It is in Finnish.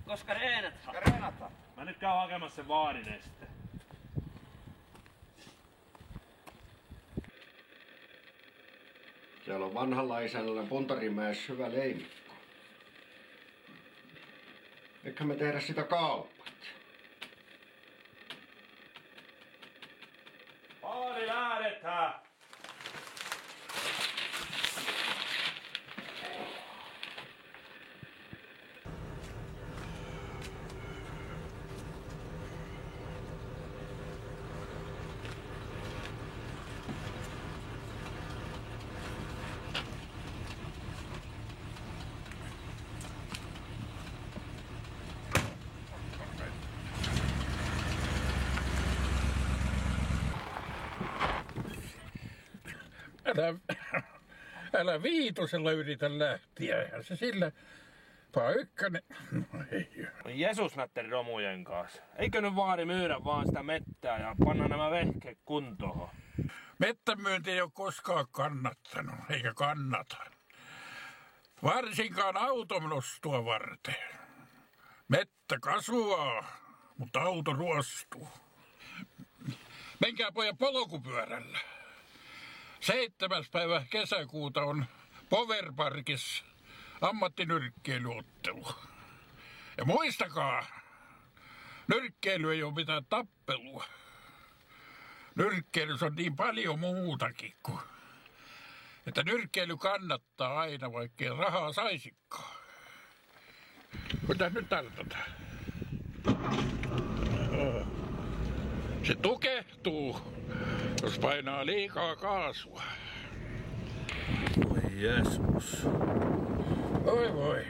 Koska reenathan? Reenathan. Mä nyt käyn hakemassa sen vaarineste. Siellä on vanhalla isännällä Puntarimäessä hyvä leimikko. Eiköhän me tehdä sitä kaupat. Vaari lähdetään! Älä viitosella yritä lähteä, eihän se sillä paikkainen. Jesusnatteri romujen kanssa. Eikö nyt vaari myydä vaan sitä mettää ja panna nämä vehkeet kuntoon? Mettämyynti ei ole koskaan kannattanut, eikä kannata. Varsinkaan auton nostoa varten. Mettä kasvaa, mutta auto ruostuu. Menkää pojan polkupyörällä. 7. päivä kesäkuuta on Powerparkissa ammattinyrkkeilyottelu. Ja muistakaa, nyrkkeily ei ole mitään tappelua. Nyrkkeilyssä on niin paljon muutakin kuin, että nyrkkeily kannattaa aina, vaikkei rahaa saisikaan. Mitä nyt tartuta? Se tukehtuu, jos painaa liikaa kaasua. Voi Jeesus. Oi voi.